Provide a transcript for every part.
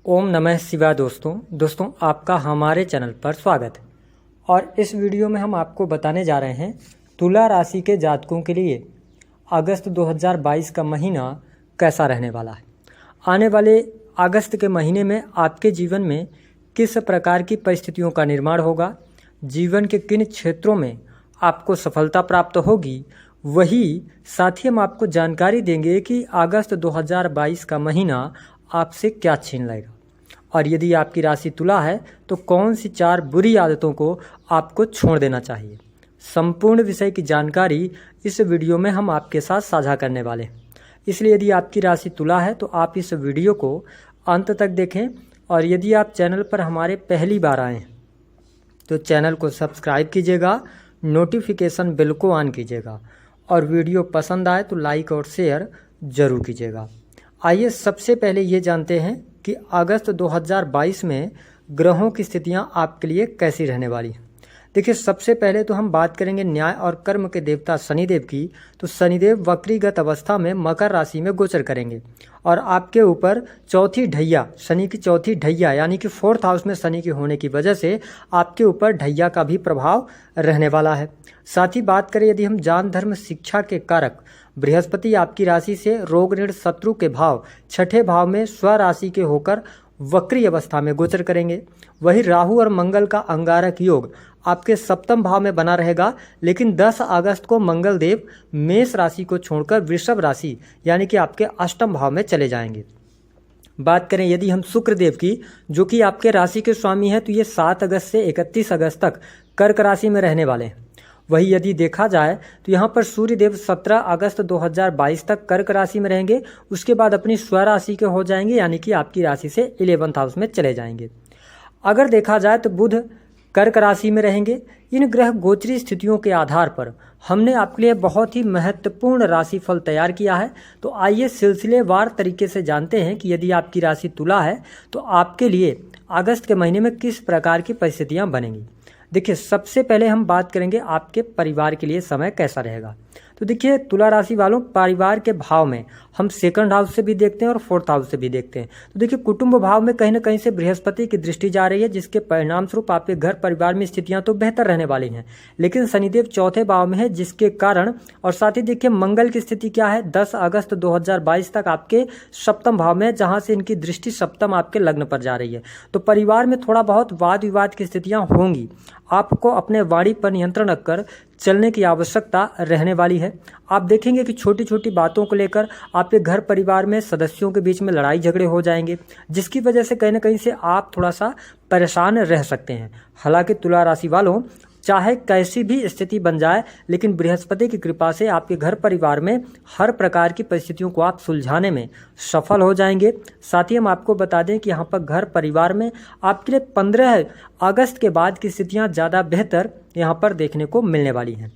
ओम नमः शिवाय। दोस्तों आपका हमारे चैनल पर स्वागत है। और इस वीडियो में हम आपको बताने जा रहे हैं तुला राशि के जातकों के लिए अगस्त 2022 का महीना कैसा रहने वाला है। आने वाले अगस्त के महीने में आपके जीवन में किस प्रकार की परिस्थितियों का निर्माण होगा, जीवन के किन क्षेत्रों में आपको सफलता प्राप्त होगी, वही साथ ही हम आपको जानकारी देंगे कि अगस्त 2022 का महीना आपसे क्या छीन लेगा। और यदि आपकी राशि तुला है तो कौन सी 4 बुरी आदतों को आपको छोड़ देना चाहिए। संपूर्ण विषय की जानकारी इस वीडियो में हम आपके साथ साझा करने वाले हैं। इसलिए यदि आपकी राशि तुला है तो आप इस वीडियो को अंत तक देखें। और यदि आप चैनल पर हमारे पहली बार आए हैं तो चैनल को सब्सक्राइब कीजिएगा, नोटिफिकेशन बेल को ऑन कीजिएगा और वीडियो पसंद आए तो लाइक और शेयर जरूर कीजिएगा। आइए सबसे पहले ये जानते हैं कि अगस्त 2022 में ग्रहों की स्थितियां आपके लिए कैसी रहने वाली हैं। देखिए, सबसे पहले तो हम बात करेंगे न्याय और कर्म के देवता शनिदेव की। तो शनिदेव वक्रीगत अवस्था में मकर राशि में गोचर करेंगे और आपके ऊपर चौथी ढैया, शनि की चौथी ढैया यानी कि 4th हाउस में शनि के होने की वजह से आपके ऊपर ढैया का भी प्रभाव रहने वाला है। साथ ही बात करें यदि हम जान धर्म शिक्षा के कारक बृहस्पति आपकी राशि से रोग ऋण शत्रु के भाव 6ठे भाव में स्वराशि के होकर वक्री अवस्था में गोचर करेंगे। वही राहु और मंगल का अंगारक योग आपके 7th भाव में बना रहेगा, लेकिन 10 अगस्त को मंगल देव मेष राशि को छोड़कर वृषभ राशि यानी कि आपके 8th भाव में चले जाएंगे। बात करें यदि हम शुक्र देव की, जो कि आपके राशि के स्वामी है, तो ये 7 अगस्त से 31 अगस्त तक कर्क राशि में रहने वाले हैं। वही यदि देखा जाए तो यहाँ पर सूर्यदेव 17 अगस्त 2022 तक कर्क राशि में रहेंगे। उसके बाद अपनी स्वराशि के हो जाएंगे यानी कि आपकी राशि से 11th हाउस में चले जाएंगे। अगर देखा जाए तो बुध कर्क राशि में रहेंगे। इन ग्रह गोचरी स्थितियों के आधार पर हमने आपके लिए बहुत ही महत्वपूर्ण राशिफल तैयार किया है। तो आइए सिलसिलेवार तरीके से जानते हैं कि यदि आपकी राशि तुला है तो आपके लिए अगस्त के महीने में किस प्रकार की परिस्थितियां बनेंगी। देखिए, सबसे पहले हम बात करेंगे आपके परिवार के लिए समय कैसा रहेगा। तो देखिए, तुला राशि वालों, परिवार के भाव में हम 2nd हाउस से भी देखते हैं और 4th हाउस से भी देखते हैं। तो देखिए, कुटुंब भाव में कहीं ना कहीं से बृहस्पति की दृष्टि जा रही है, जिसके परिणाम स्वरूप आपके घर परिवार में स्थितियां तो बेहतर रहने वाली हैं, लेकिन शनिदेव 4थे भाव में है, जिसके कारण और साथ ही देखिए मंगल की स्थिति क्या है 10 अगस्त 2022 तक आपके 7th भाव में, जहां से इनकी दृष्टि 7th आपके लग्न पर जा रही है। तो परिवार में थोड़ा बहुत वाद विवाद की स्थितियां होंगी। आपको अपने वाणी पर नियंत्रण रखकर चलने की आवश्यकता रहने वाली है। आप देखेंगे कि छोटी छोटी बातों को लेकर आपके घर परिवार में सदस्यों के बीच में लड़ाई झगड़े हो जाएंगे, जिसकी वजह से कहीं ना कहीं से आप थोड़ा सा परेशान रह सकते हैं। हालांकि तुला राशि वालों, चाहे कैसी भी स्थिति बन जाए, लेकिन बृहस्पति की कृपा से आपके घर परिवार में हर प्रकार की परिस्थितियों को आप सुलझाने में सफल हो जाएंगे। साथ ही हम आपको बता दें कि यहाँ पर घर परिवार में आपके लिए 15 अगस्त के बाद की स्थितियाँ ज़्यादा बेहतर यहाँ पर देखने को मिलने वाली हैं।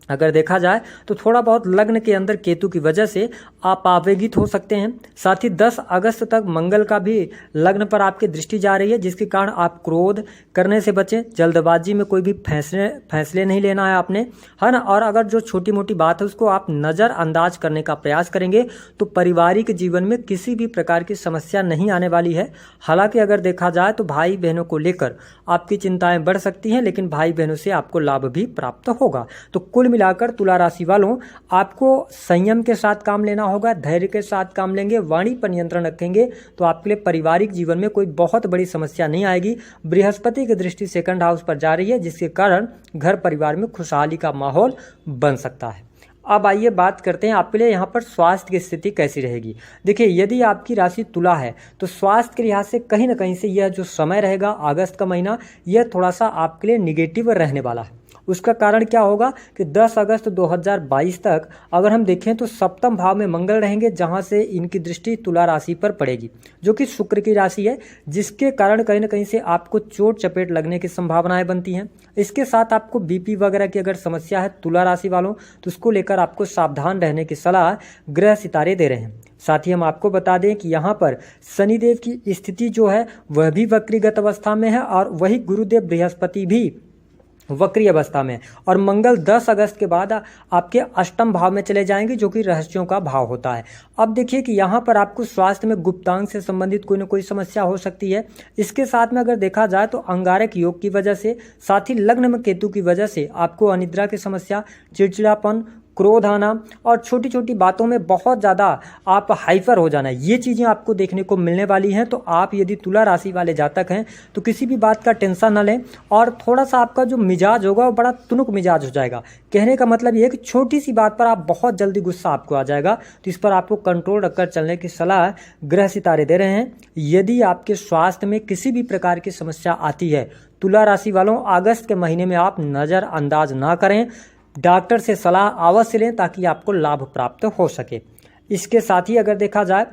अगर देखा जाए तो थोड़ा बहुत लग्न के अंदर केतु की वजह से आप आवेगित हो सकते हैं। साथ ही 10 अगस्त तक मंगल का भी लग्न पर आपकी दृष्टि जा रही है, जिसके कारण आप क्रोध करने से बचें। जल्दबाजी में कोई भी फैसले नहीं लेना है आपने, है ना। और अगर जो छोटी मोटी बात है उसको आप नज़रअंदाज करने का प्रयास करेंगे तो पारिवारिक जीवन में किसी भी प्रकार की समस्या नहीं आने वाली है। हालांकि अगर देखा जाए तो भाई बहनों को लेकर आपकी चिंताएं बढ़ सकती हैं, लेकिन भाई बहनों से आपको लाभ भी प्राप्त होगा। तो कुल मिलाकर तुला राशि वालों, आपको संयम के साथ काम लेना होगा, धैर्य के साथ काम लेंगे, वाणी पर नियंत्रण रखेंगे तो आपके लिए पारिवारिक जीवन में कोई बहुत बड़ी समस्या नहीं आएगी। बृहस्पति की दृष्टि 2nd हाउस पर जा रही है, जिसके कारण घर परिवार में खुशहाली का माहौल बन सकता है। अब आइए बात करते हैं आपके लिए यहाँ पर स्वास्थ्य की स्थिति कैसी रहेगी। देखिए, यदि आपकी राशि तुला है तो स्वास्थ्य के लिहाज से कहीं ना कहीं से यह जो समय रहेगा अगस्त का महीना, यह थोड़ा सा आपके लिए निगेटिव रहने वाला है। उसका कारण क्या होगा कि 10 अगस्त 2022 तक अगर हम देखें तो 7th भाव में मंगल रहेंगे, जहां से इनकी दृष्टि तुला राशि पर पड़ेगी, जो कि शुक्र की राशि है, जिसके कारण कहीं ना कहीं से आपको चोट चपेट लगने की संभावनाएं बनती हैं। इसके साथ आपको बीपी वगैरह की अगर समस्या है तुला राशि वालों, तो उसको लेकर आपको सावधान रहने की सलाह ग्रह सितारे दे रहे हैं। साथ ही हम आपको बता दें कि यहाँ पर शनिदेव की स्थिति जो है वह भी वक्रीगत अवस्था में है और वही गुरुदेव बृहस्पति भी वक्री अवस्था में, और मंगल 10 अगस्त के बाद आपके अष्टम भाव में चले जाएंगे, जो कि रहस्यों का भाव होता है। अब देखिए कि यहाँ पर आपको स्वास्थ्य में गुप्तांग से संबंधित कोई ना कोई समस्या हो सकती है। इसके साथ में अगर देखा जाए तो अंगारक योग की वजह से, साथ ही लग्न में केतु की वजह से आपको अनिद्रा की समस्या, चिड़चिड़ापन, क्रोध आना और छोटी छोटी बातों में बहुत ज़्यादा आप हाइपर हो जाना, ये चीज़ें आपको देखने को मिलने वाली हैं। तो आप यदि तुला राशि वाले जातक हैं तो किसी भी बात का टेंशन न लें, और थोड़ा सा आपका जो मिजाज होगा वो बड़ा तुनुक मिजाज हो जाएगा। कहने का मतलब ये है कि छोटी सी बात पर आप बहुत जल्दी गुस्सा आपको आ जाएगा, तो इस पर आपको कंट्रोल रखकर चलने की सलाह ग्रह सितारे दे रहे हैं। यदि आपके स्वास्थ्य में किसी भी प्रकार की समस्या आती है, तुला राशि वालों, अगस्त के महीने में आप नज़रअंदाज ना करें, डॉक्टर से सलाह अवश्य लें ताकि आपको लाभ प्राप्त हो सके। इसके साथ ही अगर देखा जाए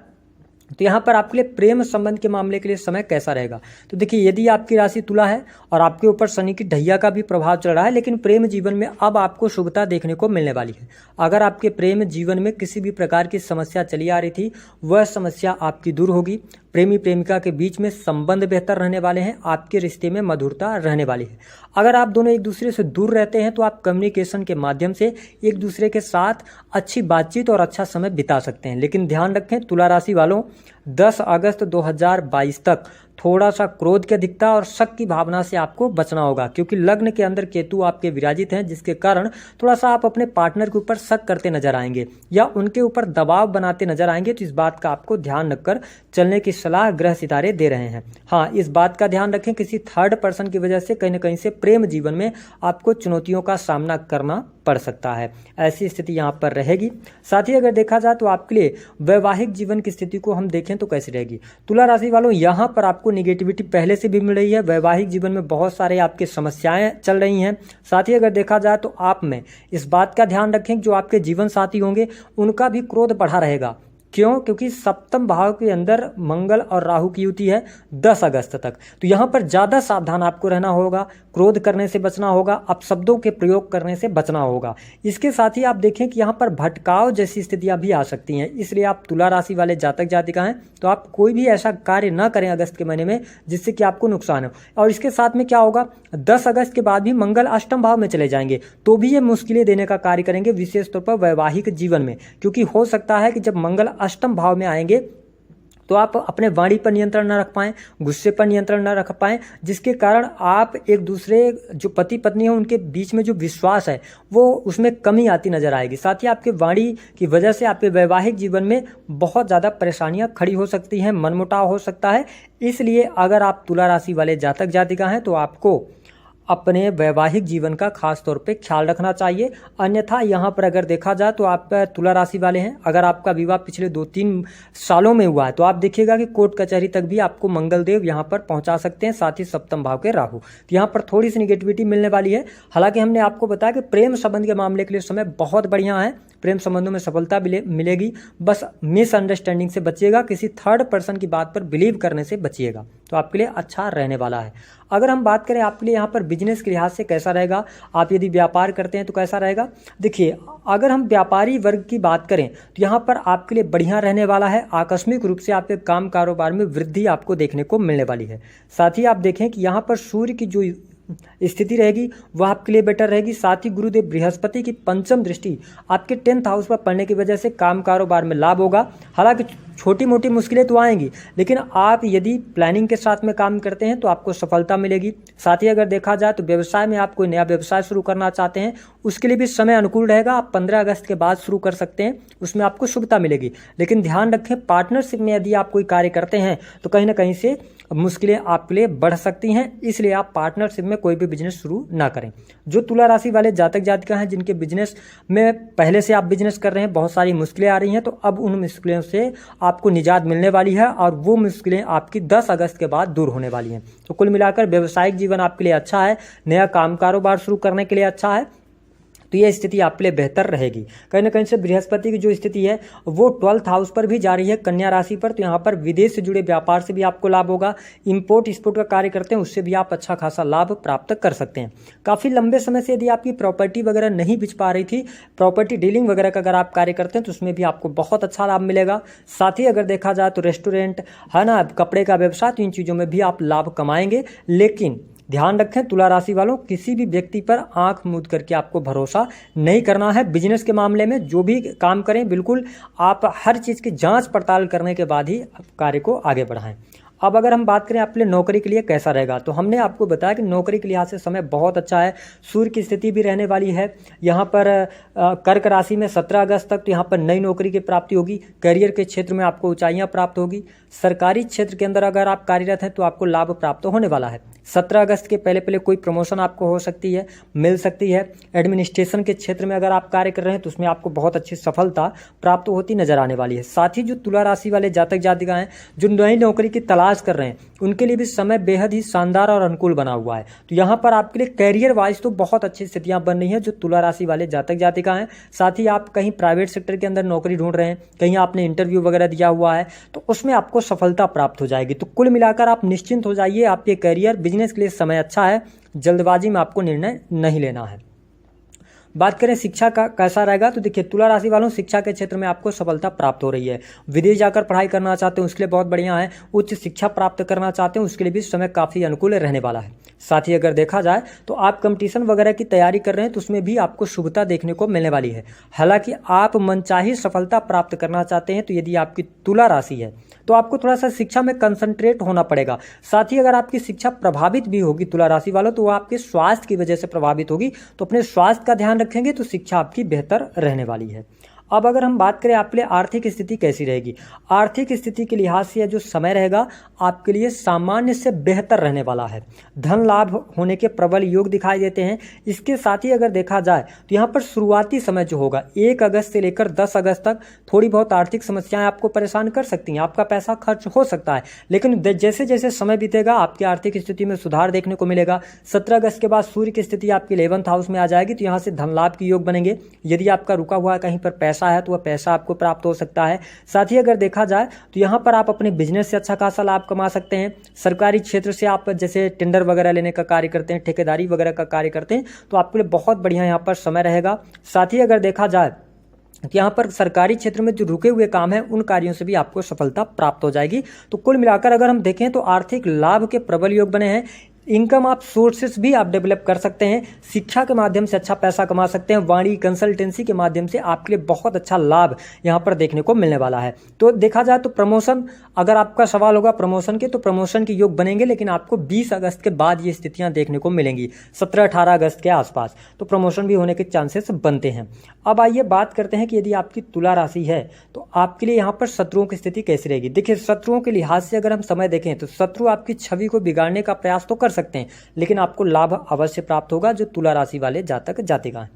तो यहाँ पर आपके लिए प्रेम संबंध के मामले के लिए समय कैसा रहेगा, तो देखिए यदि आपकी राशि तुला है और आपके ऊपर शनि की ढैया का भी प्रभाव चल रहा है, लेकिन प्रेम जीवन में अब आपको शुभता देखने को मिलने वाली है। अगर आपके प्रेम जीवन में किसी भी प्रकार की समस्या चली आ रही थी, वह समस्या आपकी दूर होगी। प्रेमी प्रेमिका के बीच में संबंध बेहतर रहने वाले हैं, आपके रिश्ते में मधुरता रहने वाली है। अगर आप दोनों एक दूसरे से दूर रहते हैं तो आप कम्युनिकेशन के माध्यम से एक दूसरे के साथ अच्छी बातचीत और अच्छा समय बिता सकते हैं। लेकिन ध्यान रखें तुला राशि वालों, 10 अगस्त 2022 तक थोड़ा सा क्रोध की अधिकता और शक की भावना से आपको बचना होगा, क्योंकि लग्न के अंदर केतु आपके विराजित हैं, जिसके कारण थोड़ा सा आप अपने पार्टनर के ऊपर शक करते नजर आएंगे या उनके ऊपर दबाव बनाते नजर आएंगे। तो इस बात का आपको ध्यान रखकर चलने की सलाह ग्रह सितारे दे रहे हैं। हाँ, इस बात का ध्यान रखें किसी थर्ड पर्सन की वजह से कहीं ना कहीं से प्रेम जीवन में आपको चुनौतियों का सामना करना पड़ सकता है, ऐसी स्थिति यहाँ पर रहेगी। साथ ही अगर देखा जाए तो आपके लिए वैवाहिक जीवन की स्थिति को हम देखें तो कैसी रहेगी, तुला राशि वालों, यहाँ पर आपको निगेटिविटी पहले से भी मिल रही है। वैवाहिक जीवन में बहुत सारे आपके समस्याएं चल रही हैं। साथ ही अगर देखा जाए तो आप में इस बात का ध्यान रखें जो आपके जीवन साथी होंगे उनका भी क्रोध बढ़ा रहेगा। क्यों? क्योंकि सप्तम भाव के अंदर मंगल और राहु की युति है 10 अगस्त तक, तो यहाँ पर ज़्यादा सावधान आपको रहना होगा, क्रोध करने से बचना होगा, अपशब्दों के प्रयोग करने से बचना होगा। इसके साथ ही आप देखें कि यहाँ पर भटकाव जैसी स्थितियाँ भी आ सकती हैं, इसलिए आप तुला राशि वाले जातक जातिका हैं तो आप कोई भी ऐसा कार्य न करें अगस्त के महीने में जिससे कि आपको नुकसान हो। और इसके साथ में क्या होगा, 10 अगस्त के बाद भी मंगल अष्टम भाव में चले जाएंगे तो भी ये मुश्किलें देने का कार्य करेंगे, विशेष तौर पर वैवाहिक जीवन में, क्योंकि हो सकता है कि जब मंगल अष्टम भाव में आएंगे तो आप अपने वाणी पर नियंत्रण न रख पाएं, गुस्से पर नियंत्रण न रख पाएं, जिसके कारण आप एक दूसरे जो पति पत्नी है उनके बीच में जो विश्वास है वो उसमें कमी आती नजर आएगी। साथ ही आपके वाणी की वजह से आपके वैवाहिक जीवन में बहुत ज़्यादा परेशानियां खड़ी हो सकती हैं, मनमुटाव हो सकता है। इसलिए अगर आप तुला राशि वाले जातक जातिका हैं तो आपको अपने वैवाहिक जीवन का खास तौर पे ख्याल रखना चाहिए। अन्यथा यहाँ पर अगर देखा जाए तो आप तुला राशि वाले हैं, अगर आपका विवाह पिछले 2-3 सालों में हुआ है तो आप देखिएगा कि कोर्ट कचहरी तक भी आपको मंगल देव यहाँ पर पहुँचा सकते हैं, साथ ही सप्तम भाव के राहु, तो यहाँ पर थोड़ी सी निगेटिविटी मिलने वाली है। हालांकि हमने आपको बताया कि प्रेम संबंध के मामले के लिए समय बहुत बढ़िया है, प्रेम संबंधों में सफलता मिलेगी, बस मिसअंडरस्टैंडिंग से बचिएगा, किसी थर्ड पर्सन की बात पर बिलीव करने से बचिएगा, तो आपके लिए अच्छा रहने वाला है। अगर हम बात करें आपके लिए यहाँ पर बिजनेस के लिहाज से कैसा रहेगा, आप यदि व्यापार करते हैं तो कैसा रहेगा, देखिए अगर हम व्यापारी वर्ग की बात करें तो यहाँ पर आपके लिए बढ़िया रहने वाला है। आकस्मिक रूप से आपके काम कारोबार में वृद्धि आपको देखने को मिलने वाली है। साथ ही आप देखें कि यहाँ पर सूर्य की जो स्थिति रहेगी वह आपके लिए बेटर रहेगी। साथ ही गुरुदेव बृहस्पति की पंचम दृष्टि आपके 10th हाउस पर पड़ने की वजह से काम कारोबार में लाभ होगा। हालांकि छोटी मोटी मुश्किलें तो आएंगी, लेकिन आप यदि प्लानिंग के साथ में काम करते हैं तो आपको सफलता मिलेगी। साथ ही अगर देखा जाए तो व्यवसाय में आप कोई नया व्यवसाय शुरू करना चाहते हैं उसके लिए भी समय अनुकूल रहेगा। आप 15 अगस्त के बाद शुरू कर सकते हैं, उसमें आपको शुभता मिलेगी। लेकिन ध्यान रखें पार्टनरशिप में यदि आप कोई कार्य करते हैं तो कहीं ना कहीं से मुश्किलें आपके लिए बढ़ सकती हैं, इसलिए आप पार्टनरशिप में कोई भी बिजनेस शुरू ना करें। जो तुला राशि वाले जातक जातिका हैं जिनके बिजनेस में पहले से आप बिजनेस कर रहे हैं, बहुत सारी मुश्किलें आ रही हैं, तो अब उन मुश्किलों से आपको निजात मिलने वाली है और वो मुश्किलें आपकी 10 अगस्त के बाद दूर होने वाली हैं। तो कुल मिलाकर व्यवसायिक जीवन आपके लिए अच्छा है, नया काम कारोबार शुरू करने के लिए अच्छा है, तो ये स्थिति आपके लिए बेहतर रहेगी। कहीं ना कहीं से बृहस्पति की जो स्थिति है वो 12th हाउस पर भी जा रही है, कन्या राशि पर, तो यहाँ पर विदेश से जुड़े व्यापार से भी आपको लाभ होगा। इंपोर्ट एक्सपोर्ट का कार्य करते हैं उससे भी आप अच्छा खासा लाभ प्राप्त कर सकते हैं। काफ़ी लंबे समय से यदि आपकी प्रॉपर्टी वगैरह नहीं बिक पा रही थी, प्रॉपर्टी डीलिंग वगैरह का अगर आप कार्य करते हैं तो उसमें भी आपको बहुत अच्छा लाभ मिलेगा। साथ ही अगर देखा जाए तो रेस्टोरेंट है ना, कपड़े का व्यवसाय, तो इन चीज़ों में भी आप लाभ कमाएंगे। लेकिन ध्यान रखें तुला राशि वालों, किसी भी व्यक्ति पर आंख मूंद करके आपको भरोसा नहीं करना है। बिजनेस के मामले में जो भी काम करें, बिल्कुल आप हर चीज़ की जांच पड़ताल करने के बाद ही कार्य को आगे बढ़ाएं। अब अगर हम बात करें आपके लिए नौकरी के लिए कैसा रहेगा, तो हमने आपको बताया कि नौकरी के लिहाज से समय बहुत अच्छा है। सूर्य की स्थिति भी रहने वाली है यहाँ पर कर्क राशि में 17 अगस्त तक, तो यहाँ पर नई नौकरी की प्राप्ति होगी। करियर के क्षेत्र में आपको ऊंचाइयां प्राप्त होगी। सरकारी क्षेत्र के अंदर अगर आप कार्यरत हैं तो आपको लाभ प्राप्त होने वाला है। 17 अगस्त के पहले पहले कोई प्रमोशन आपको हो सकती है, मिल सकती है। एडमिनिस्ट्रेशन के क्षेत्र में अगर आप कार्य कर रहे हैं तो उसमें आपको बहुत अच्छी सफलता प्राप्त होती नजर आने वाली है। साथ ही जो तुला राशि वाले जातक जातिकाएं जो नई नौकरी की तलाश कर रहे हैं, उनके लिए भी समय बेहद ही शानदार और अनुकूल बना हुआ है। तो यहाँ पर आपके लिए कैरियर वाइज तो बहुत अच्छी स्थितियां बन रही हैं जो तुला राशि वाले जातक जातिका हैं। साथ ही आप कहीं प्राइवेट सेक्टर के अंदर नौकरी ढूंढ रहे हैं, कहीं आपने इंटरव्यू वगैरह दिया हुआ है, तो उसमें आपको सफलता प्राप्त हो जाएगी। तो कुल मिलाकर आप निश्चिंत हो जाइए, आपके कैरियर बिजनेस के लिए समय अच्छा है। जल्दबाजी में आपको निर्णय नहीं लेना है। बात करें शिक्षा का कैसा रहेगा, तो देखिए तुला राशि वालों, शिक्षा के क्षेत्र में आपको सफलता प्राप्त हो रही है। विदेश जाकर पढ़ाई करना चाहते हैं उसके लिए बहुत बढ़िया है। उच्च शिक्षा प्राप्त करना चाहते हैं उसके लिए भी समय काफ़ी अनुकूल रहने वाला है। साथ ही अगर देखा जाए तो आप कंपटीशन वगैरह की तैयारी कर रहे हैं तो उसमें भी आपको शुभता देखने को मिलने वाली है। हालांकि आप मनचाही सफलता प्राप्त करना चाहते हैं तो यदि आपकी तुला राशि है तो आपको थोड़ा सा शिक्षा में कंसंट्रेट होना पड़ेगा। साथ ही अगर आपकी शिक्षा प्रभावित भी होगी तुला राशि वालों, तो वो आपके स्वास्थ्य की वजह से प्रभावित होगी। तो अपने स्वास्थ्य का ध्यान रखेंगे तो शिक्षा आपकी बेहतर रहने वाली है। अब अगर हम बात करें आपके लिए आर्थिक स्थिति कैसी रहेगी, आर्थिक स्थिति के लिहाज से जो समय रहेगा आपके लिए सामान्य से बेहतर रहने वाला है। धन लाभ होने के प्रबल योग दिखाई देते हैं। इसके साथ ही अगर देखा जाए तो यहाँ पर शुरुआती समय जो होगा 1 अगस्त से लेकर 10 अगस्त तक थोड़ी बहुत आर्थिक समस्याएं आपको परेशान कर सकती हैं। आपका पैसा खर्च हो सकता है, लेकिन जैसे जैसे समय बीतेगा आपकी आर्थिक स्थिति में सुधार देखने को मिलेगा। 17 अगस्त के बाद सूर्य की स्थिति आपके 11th हाउस में आ जाएगी, तो यहाँ से धन लाभ के योग बनेंगे। यदि आपका रुका हुआ कहीं पर पैसा है तो वह पैसा आपको प्राप्त हो सकता है। साथ ही अगर देखा जाए तो यहाँ पर आप अपने बिजनेस से अच्छा खासा लाभ कमा सकते हैं। सरकारी क्षेत्र से आप जैसे टेंडर वगैरह लेने का कार्य करते हैं, ठेकेदारी वगैरह का कार्य करते हैं, तो आपके लिए बहुत बढ़िया यहाँ पर समय रहेगा। साथ ही अगर देखा जाए तो यहाँ पर सरकारी क्षेत्र में जो रुके हुए काम हैं उन कार्यों से भी आपको सफलता प्राप्त हो जाएगी। तो कुल मिलाकर अगर हम देखें तो आर्थिक लाभ के प्रबल योग बने हैं। इनकम आप सोर्सेस भी आप डेवलप कर सकते हैं। शिक्षा के माध्यम से अच्छा पैसा कमा सकते हैं। वाणी कंसल्टेंसी के माध्यम से आपके लिए बहुत अच्छा लाभ यहाँ पर देखने को मिलने वाला है। तो देखा जाए तो प्रमोशन, अगर आपका सवाल होगा प्रमोशन के, तो प्रमोशन के योग बनेंगे, लेकिन आपको 20 अगस्त के बाद ये स्थितियां देखने को मिलेंगी, 17-18 अगस्त के आसपास तो प्रमोशन भी होने के चांसेस बनते हैं। अब आइए बात करते हैं कि यदि आपकी तुला राशि है तो आपके लिए यहाँ पर शत्रुओं की स्थिति कैसी रहेगी। देखिए शत्रुओं के लिहाज से अगर हम समय देखें तो शत्रु आपकी छवि को बिगाड़ने का प्रयास तो कर सकते हैं, लेकिन आपको लाभ अवश्य प्राप्त होगा जो तुला राशि वाले जातक जातिका हैं।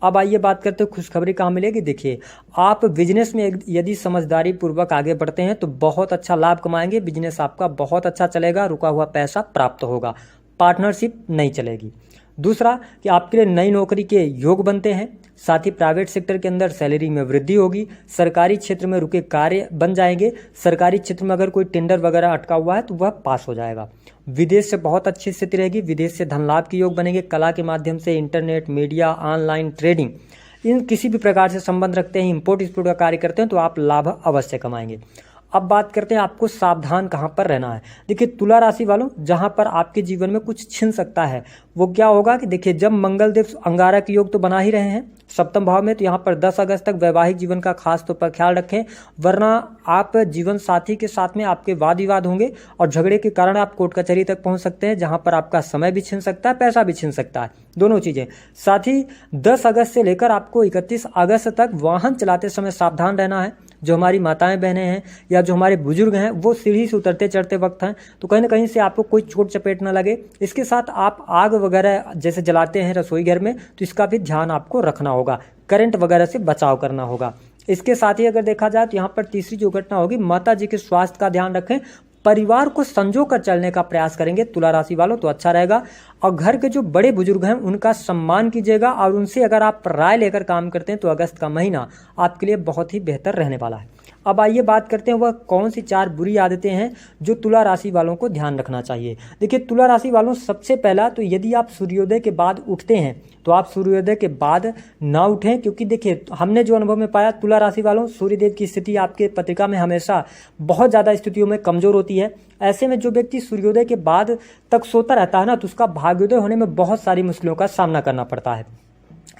अब आइए बात करते हैं खुशखबरी कहाँ मिलेगी। देखिए आप बिजनेस में यदि समझदारी पूर्वक आगे बढ़ते हैं तो बहुत अच्छा लाभ कमाएंगे। बिजनेस आपका बहुत अच्छा चलेगा, रुका हुआ पैसा प्राप्त होगा, पार्टनरशिप नहीं चलेगी। दूसरा कि आपके लिए नई नौकरी के योग बनते हैं। साथ ही प्राइवेट सेक्टर के अंदर सैलरी में वृद्धि होगी। सरकारी क्षेत्र में रुके कार्य बन जाएंगे। सरकारी क्षेत्र में अगर कोई टेंडर वगैरह अटका हुआ है तो वह पास हो जाएगा। विदेश से बहुत अच्छी स्थिति रहेगी। विदेश से धन लाभ के योग बनेंगे। कला के माध्यम से, इंटरनेट, मीडिया, ऑनलाइन ट्रेडिंग, इन किसी भी प्रकार से संबंध रखते हैं, इंपोर्ट एक्सपोर्ट का कार्य करते हैं तो आप लाभ अवश्य कमाएंगे। अब बात करते हैं आपको सावधान कहाँ पर रहना है। देखिए तुला राशि वालों, जहाँ पर आपके जीवन में कुछ छिन सकता है वो क्या होगा कि देखिए जब मंगल देव अंगारक योग तो बना ही रहे हैं 7वें भाव में, तो यहाँ पर 10 अगस्त तक वैवाहिक जीवन का खास तौर पर ख्याल रखें, वरना आप जीवन साथी के साथ में आपके वाद विवाद होंगे और झगड़े के कारण आप कोर्ट कचहरी तक पहुंच सकते हैं, जहां पर आपका समय भी छिन सकता है, पैसा भी छिन सकता है, दोनों चीजें। साथ ही 10 अगस्त से लेकर आपको 31 अगस्त तक वाहन चलाते समय सावधान रहना है। जो हमारी माताएं बहनें हैं या जो हमारे बुजुर्ग हैं वो सीढ़ी से उतरते चढ़ते वक्त हैं तो कहीं ना कहीं से आपको कोई चोट चपेट ना लगे। इसके साथ आप आग वगैरह जैसे जलाते हैं रसोई घर में तो इसका भी ध्यान आपको रखना होगा, करंट वगैरह से बचाव करना होगा। इसके साथ ही अगर देखा जाए तो यहाँ पर तीसरी जो घटना होगी, माता जी के स्वास्थ्य का ध्यान रखें। परिवार को संजो कर चलने का प्रयास करेंगे तुला राशि वालों तो अच्छा रहेगा। और घर के जो बड़े बुजुर्ग हैं उनका सम्मान कीजिएगा और उनसे अगर आप राय लेकर काम करते हैं तो अगस्त का महीना आपके लिए बहुत ही बेहतर रहने वाला है। अब आइए बात करते हैं वह कौन सी 4 बुरी आदतें हैं जो तुला राशि वालों को ध्यान रखना चाहिए। देखिए तुला राशि वालों, सबसे पहला तो यदि आप सूर्योदय के बाद उठते हैं तो आप सूर्योदय के बाद ना उठें, क्योंकि देखिए हमने जो अनुभव में पाया तुला राशि वालों, सूर्यदेव की स्थिति आपके पत्रिका में हमेशा बहुत ज़्यादा स्थितियों में कमज़ोर होती है। ऐसे में जो व्यक्ति सूर्योदय के बाद तक सोता रहता है ना, तो उसका भाग्योदय होने में बहुत सारी मुश्किलों का सामना करना पड़ता है।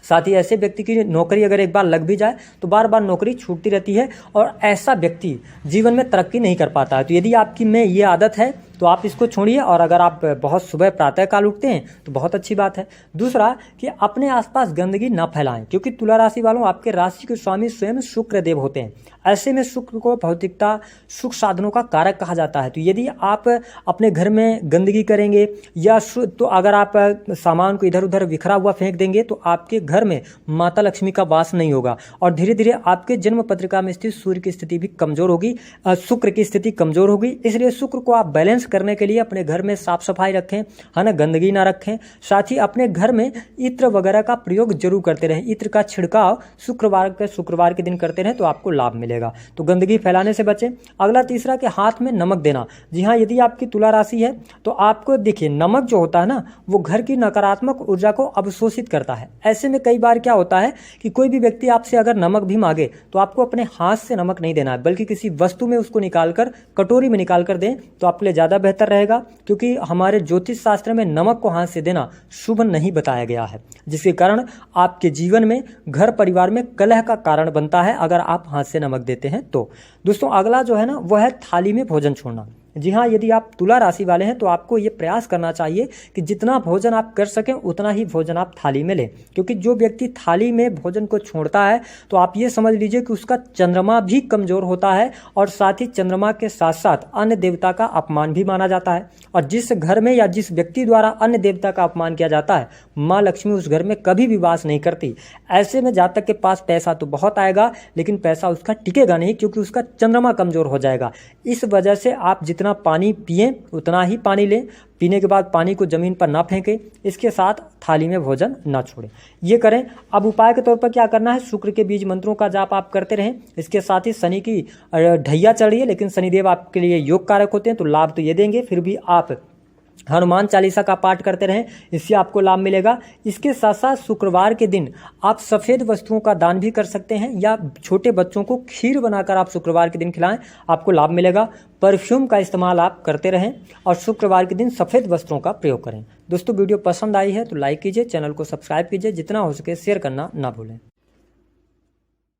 साथ ही ऐसे व्यक्ति की नौकरी अगर एक बार लग भी जाए तो बार बार नौकरी छूटती रहती है और ऐसा व्यक्ति जीवन में तरक्की नहीं कर पाता है। तो यदि आपकी में ये आदत है तो आप इसको छोड़िए, और अगर आप बहुत सुबह प्रातःकाल उठते हैं तो बहुत अच्छी बात है। दूसरा कि अपने आसपास गंदगी न फैलाएं, क्योंकि तुला राशि वालों आपके राशि के स्वामी स्वयं शुक्र देव होते हैं। ऐसे में शुक्र को भौतिकता सुख साधनों का कारक कहा जाता है। तो यदि आप अपने घर में गंदगी करेंगे या तो अगर आप सामान को इधर उधर बिखरा हुआ फेंक देंगे तो आपके घर में माता लक्ष्मी का वास नहीं होगा और धीरे धीरे आपके जन्म पत्रिका में स्थित सूर्य की स्थिति भी कमजोर होगी, शुक्र की स्थिति कमजोर होगी। इसलिए शुक्र को आप बैलेंस करने के लिए अपने घर में साफ सफाई रखें, है ना, गंदगी ना रखें। साथ ही अपने घर में इत्र वगैरह का प्रयोग जरूर करते रहें। इत्र का छिड़काव शुक्रवार के दिन करते रहें तो आपको लाभ मिलेगा। तो गंदगी फैलाने से बचें। अगला तीसरा कि हाथ में नमक देना। जी हाँ, यदि आपकी तुला राशि है तो आपको देखिए नमक जो होता है ना, वो घर की नकारात्मक ऊर्जा को अवशोषित करता है। ऐसे में कई बार क्या होता है कि कोई भी व्यक्ति आपसे अगर नमक भी मांगे तो आपको अपने हाथ से नमक नहीं देना है, बल्कि किसी वस्तु में उसको निकालकर, कटोरी में निकालकर दें तो आपके लिए ज्यादा बेहतर रहेगा। क्योंकि हमारे ज्योतिष शास्त्र में नमक को हाथ से देना शुभ नहीं बताया गया है, जिसके कारण आपके जीवन में, घर परिवार में कलह का कारण बनता है अगर आप हाथ से नमक देते हैं तो। दोस्तों अगला जो है ना, वह है थाली में भोजन छोड़ना। जी हाँ, यदि आप तुला राशि वाले हैं तो आपको ये प्रयास करना चाहिए कि जितना भोजन आप कर सकें उतना ही भोजन आप थाली में लें, क्योंकि जो व्यक्ति थाली में भोजन को छोड़ता है तो आप ये समझ लीजिए कि उसका चंद्रमा भी कमजोर होता है और साथ ही चंद्रमा के साथ साथ अन्य देवता का अपमान भी माना जाता है। और जिस घर में या जिस व्यक्ति द्वारा अन्य देवता का अपमान किया जाता है, माँ लक्ष्मी उस घर में कभी भी वास नहीं करती। ऐसे में जातक के पास पैसा तो बहुत आएगा लेकिन पैसा उसका टिकेगा नहीं, क्योंकि उसका चंद्रमा कमजोर हो जाएगा। इस वजह से आप जितना पानी पिएं उतना ही पानी लें। पीने के बाद पानी को जमीन पर ना फेंकें। इसके साथ थाली में भोजन ना छोड़ें। ये करें। अब उपाय के तौर पर क्या करना है, शुक्र के बीज मंत्रों का जाप आप करते रहें। इसके साथ ही शनि की ढैया चढ़िए, लेकिन शनिदेव आपके लिए योग कारक होते हैं तो लाभ तो ये देंगे, फिर भी आप हनुमान चालीसा का पाठ करते रहें, इससे आपको लाभ मिलेगा। इसके साथ साथ शुक्रवार के दिन आप सफ़ेद वस्तुओं का दान भी कर सकते हैं, या छोटे बच्चों को खीर बनाकर आप शुक्रवार के दिन खिलाएं, आपको लाभ मिलेगा। परफ्यूम का इस्तेमाल आप करते रहें और शुक्रवार के दिन सफ़ेद वस्त्रों का प्रयोग करें। दोस्तों वीडियो पसंद आई है तो लाइक कीजिए, चैनल को सब्सक्राइब कीजिए, जितना हो सके शेयर करना ना भूलें।